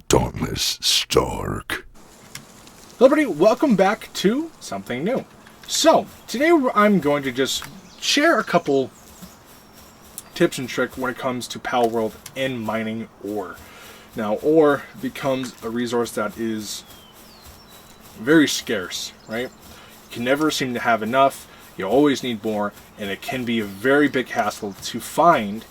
Dauntless Stark. Hello everybody, welcome back to something new. So, today I'm going to just share a couple tips and tricks when it comes to Palworld and mining ore. Now, ore becomes a resource that is very scarce, right? You can never seem to have enough, you always need more, and it can be a very big hassle to find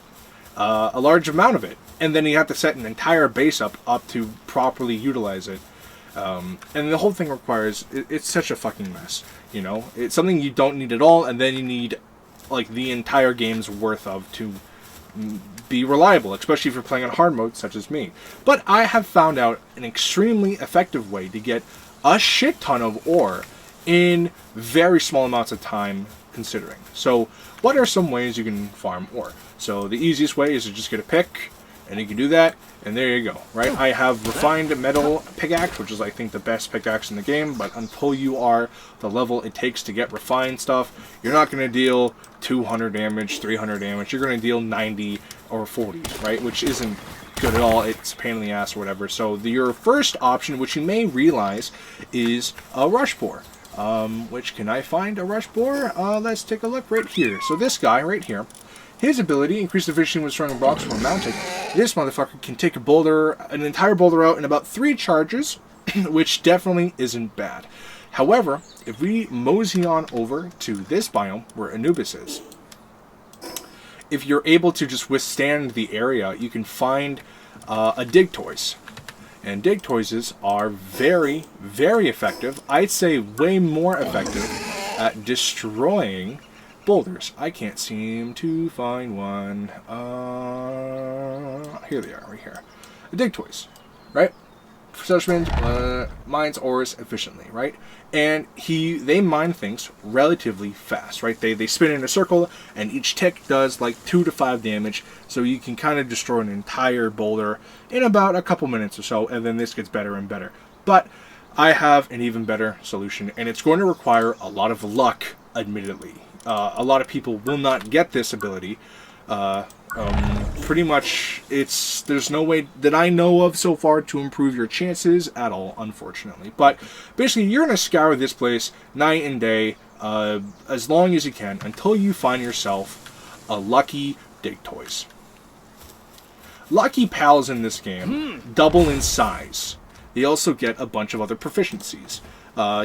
a large amount of it. And then you have to set an entire base up to properly utilize it. And the whole thing requires, it's such a fucking mess, you know? It's something you don't need at all, and then you need, like, the entire game's worth of to be reliable, especially if you're playing on hard mode, such as me. But I have found out an extremely effective way to get a shit ton of ore in very small amounts of time, considering. So, what are some ways you can farm ore? So, the easiest way is to just get a pick, and you can do that, and there you go, right? I have refined metal pickaxe, which is, I think, the best pickaxe in the game, but until you are the level it takes to get refined stuff, you're not going to deal 200 damage, 300 damage, you're going to deal 90 or 40, right? Which isn't good at all, it's a pain in the ass or whatever. So your first option, which you may realize, is a rush bore. Which, can I find a rush bore? Let's take a look right here. So this guy right here, his ability, increased efficiency when throwing blocks when mounted. This motherfucker can take a boulder, an entire boulder out in about 3 charges, which definitely isn't bad. However, if we mosey on over to this biome, where Anubis is, if you're able to just withstand the area, you can find a dig toys. And dig toys are very, very effective. I'd say way more effective at destroying boulders. I can't seem to find one. Here they are, right here. The dig toys, right? Sushman mines ores efficiently, right? And they mine things relatively fast, right? They spin in a circle, and each tick does like 2 to 5 damage, so you can kind of destroy an entire boulder in about a couple minutes or so, and then this gets better and better. But I have an even better solution, and it's going to require a lot of luck, admittedly. A lot of people will not get this ability. Pretty much, there's no way that I know of so far to improve your chances at all, unfortunately. But basically, you're going to scour this place night and day, as long as you can, until you find yourself a lucky dig toys. Lucky pals in this game double in size. They also get a bunch of other proficiencies.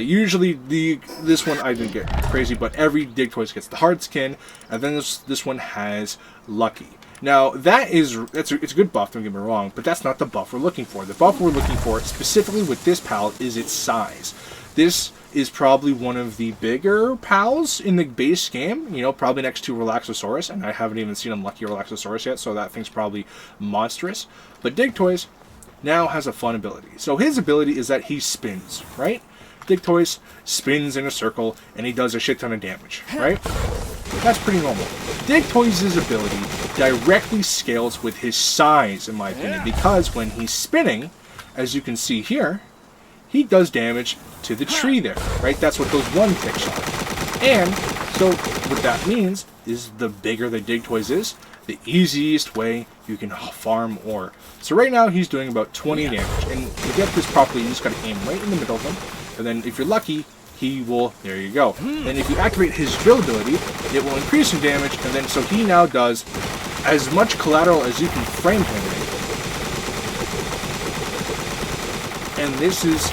Usually this one I didn't get crazy, but every dig toys gets the hard skin, and then this one has lucky. Now it's a good buff, don't get me wrong, but that's not the buff we're looking for. The buff we're looking for specifically with this pal is its size. This is probably one of the bigger pals in the base game, you know, probably next to Relaxosaurus, and I haven't even seen a lucky Relaxosaurus yet, so that thing's probably monstrous. But dig toys now has a fun ability. So his ability is that he spins, right? Dig toys spins in a circle, and he does a shit ton of damage, right? That's pretty normal. Dig toys' ability directly scales with his size, in my opinion, because when he's spinning, as you can see here, he does damage to the tree there, right? That's what those one ticks are. And so what that means is the bigger the dig toys is, the easiest way you can farm ore. So right now he's doing about 20 damage, and to get this properly, you just gotta aim right in the middle of him, and then if you're lucky, he will, there you go. And if you activate his drill ability, it will increase some damage, and then so he now does as much collateral as you can frame him in. And this is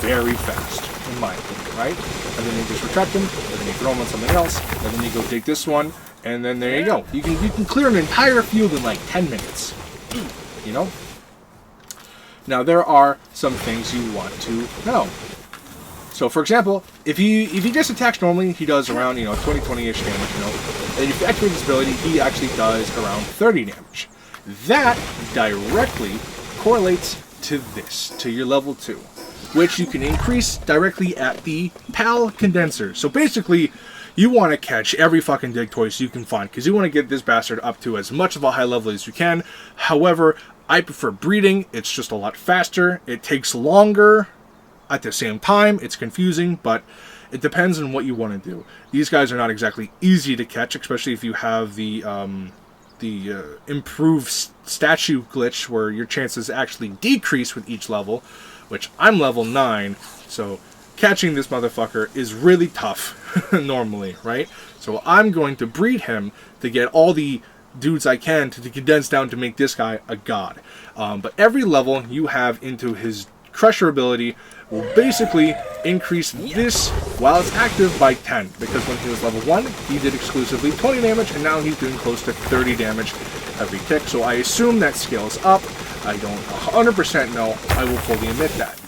very fast, in my opinion, right? And then you just retract him, and then you throw him on something else, and then you go dig this one, and then there you go. You can clear an entire field in like 10 minutes. You know? Now there are some things you want to know. So for example, if he just attacks normally, he does around, 20-ish damage, And if you activate his ability, he actually does around 30 damage. That directly correlates to this, to your level 2, which you can increase directly at the PAL condenser. So basically, you want to catch every fucking dig toys you can find, because you want to get this bastard up to as much of a high level as you can. However, I prefer breeding. It's just a lot faster. It takes longer. At the same time, it's confusing, but it depends on what you want to do. These guys are not exactly easy to catch, especially if you have the improved statue glitch where your chances actually decrease with each level, which I'm level 9, so catching this motherfucker is really tough normally, right? So I'm going to breed him to get all the dudes I can to condense down to make this guy a god. But every level you have into his crusher ability will basically increase this while it's active by 10, because when he was level 1 he did exclusively 20 damage, and now he's doing close to 30 damage every tick. So I assume that scales up. I don't 100% know. I will fully admit that.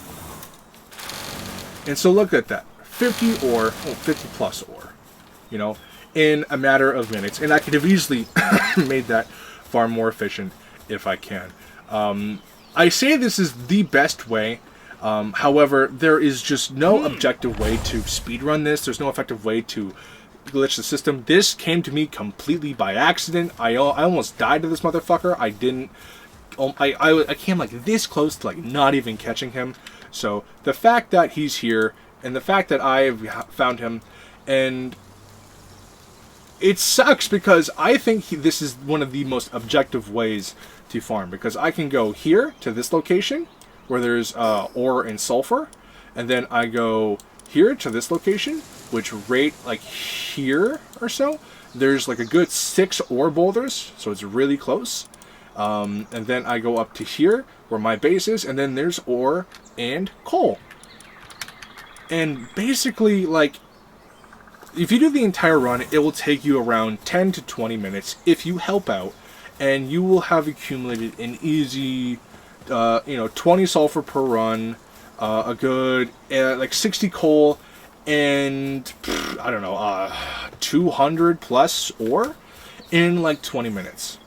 And so look at that, 50 ore, 50 plus ore, you know, in a matter of minutes. And I could have easily made that far more efficient if I can. I say this is the best way. However, there is just no objective way to speedrun this. There's no effective way to glitch the system. This came to me completely by accident. I almost died to this motherfucker. I didn't. I came like this close to like not even catching him. So the fact that he's here and the fact that I've found him, and it sucks because I think this is one of the most objective ways to farm, because I can go here to this location where there's ore and sulfur, and then I go here to this location, which right like here or so, there's like a good 6 ore boulders, so it's really close. And then I go up to here where my base is, and then there's ore and coal. And basically, like, if you do the entire run, it will take you around 10 to 20 minutes if you help out, and you will have accumulated an easy 20 sulfur per run, a good like 60 coal, and I don't know, 200 plus ore in like 20 minutes.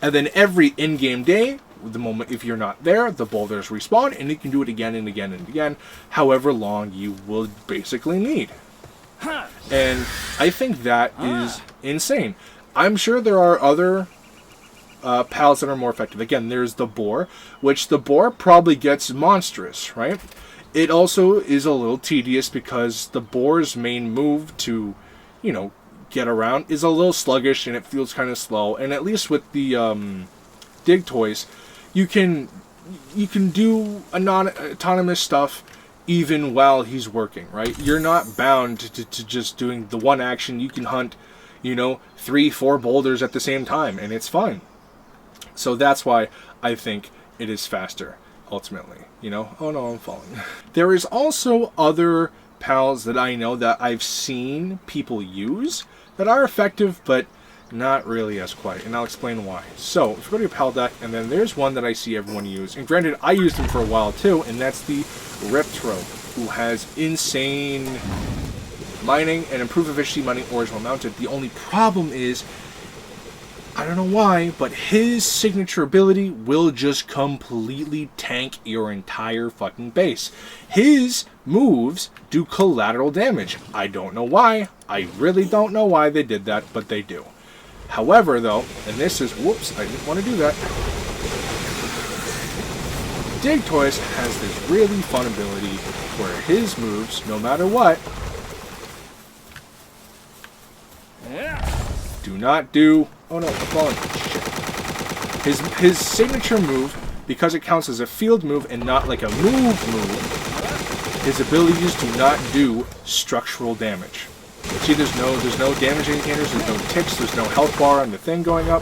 And then every in-game day, the moment if you're not there, the boulders respawn, and you can do it again and again and again, however long you will basically need. And I think that is insane. I'm sure there are other pals that are more effective. Again, there's the boar, which the boar probably gets monstrous, right? It also is a little tedious because the boar's main move to, get around is a little sluggish and it feels kind of slow. And at least with the dig toys, you can do autonomous stuff even while he's working, right? You're not bound to just doing the one action. You can hunt, 3-4 boulders at the same time, and it's fine. So that's why I think it is faster, ultimately. Oh no, I'm falling. There is also other pals that I know that I've seen people use that are effective, but not really as quite, and I'll explain why. So, if you go to your pal deck, and then there's one that I see everyone use, and granted, I used him for a while too, and that's the Reptro, who has insane mining and improved efficiency mining ores while mounted. The only problem is, I don't know why, but his signature ability will just completely tank your entire fucking base. His moves do collateral damage. I don't know why. I really don't know why they did that, but they do. However, though, and this is, whoops, I didn't want to do that. Dig Toys has this really fun ability where his moves, no matter what, do not do... Oh no, I'm falling. Shit. His signature move, because it counts as a field move and not like a move, his abilities do not do structural damage. See, there's no damage indicators, there's no ticks, there's no health bar on the thing going up.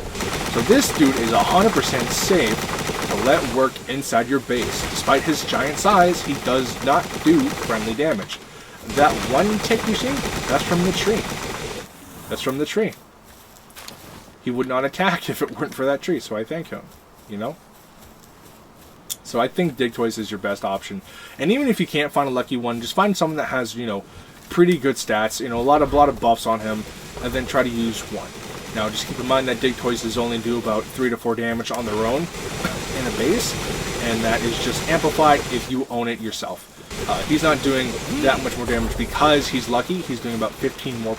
So this dude is 100% safe to let work inside your base. Despite his giant size, he does not do friendly damage. That one tick you see, that's from the tree. That's from the tree. He would not attack if it weren't for that tree, so I thank him, So I think Dig Toys is your best option. And even if you can't find a lucky one, just find someone that has, pretty good stats, a lot of buffs on him, and then try to use one. Now, just keep in mind that Dig Toys is only do about 3 to 4 damage on their own in a base, and that is just amplified if you own it yourself. He's not doing that much more damage because he's lucky. He's doing about 15% more,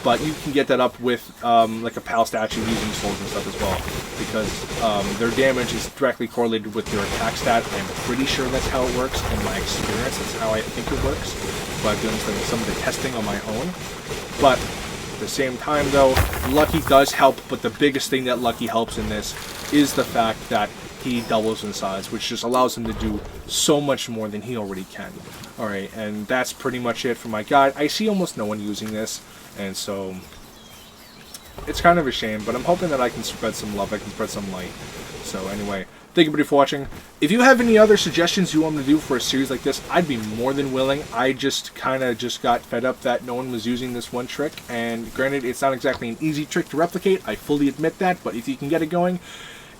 but you can get that up with like a pal statue using souls and stuff as well, because their damage is directly correlated with their attack stat. I'm pretty sure that's how it works. In my experience, that's how I think it works. But I've done some of the testing on my own. But At the same time, though, lucky does help, but the biggest thing that lucky helps in this is the fact that he doubles in size, which just allows him to do so much more than he already can. Alright, and that's pretty much it for my guide. I see almost no one using this, and so it's kind of a shame, but I'm hoping that I can spread some love, I can spread some light. So anyway, thank you everybody for watching. If you have any other suggestions you want me to do for a series like this, I'd be more than willing. I just kind of got fed up that no one was using this one trick, and granted, it's not exactly an easy trick to replicate, I fully admit that, but if you can get it going,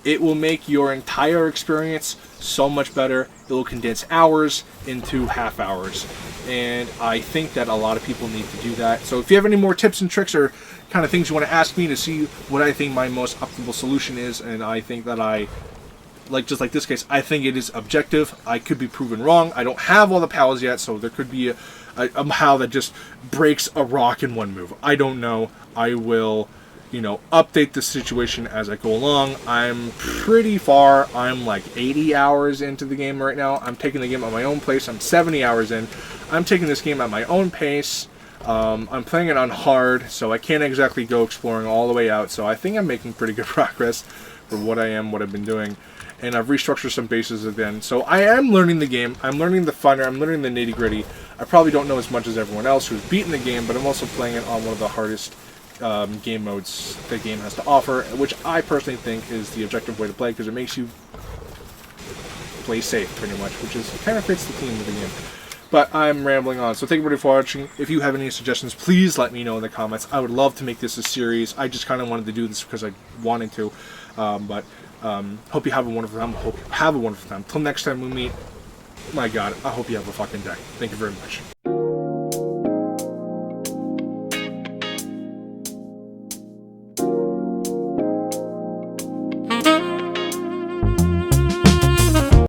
it will make your entire experience so much better. It will condense hours into half hours, and I think that a lot of people need to do that. So if you have any more tips and tricks or kind of things you want to ask me to see what I think my most optimal solution is, and I think that just like this case, I think it is objective. I could be proven wrong. I don't have all the powers yet, so there could be a how that just breaks a rock in one move. I don't know. I will, update the situation as I go along. I'm pretty far. I'm like 80 hours into the game right now. I'm taking the game at my own pace. I'm 70 hours in. I'm taking this game at my own pace. I'm playing it on hard, so I can't exactly go exploring all the way out. So I think I'm making pretty good progress for what I've been doing. And I've restructured some bases again. So I am learning the game. I'm learning the finer. I'm learning the nitty-gritty. I probably don't know as much as everyone else who's beaten the game, but I'm also playing it on one of the hardest game modes the game has to offer, which I personally think is the objective way to play, because it makes you play safe, pretty much, which is kind of fits the theme of the game. But I'm rambling on, so thank you everybody for watching. If you have any suggestions, please let me know in the comments. I would love to make this a series. I just kind of wanted to do this because I wanted to. Hope you have a wonderful time. Hope you have a wonderful time. Till next time we meet, my God, I hope you have a fucking day. Thank you very much.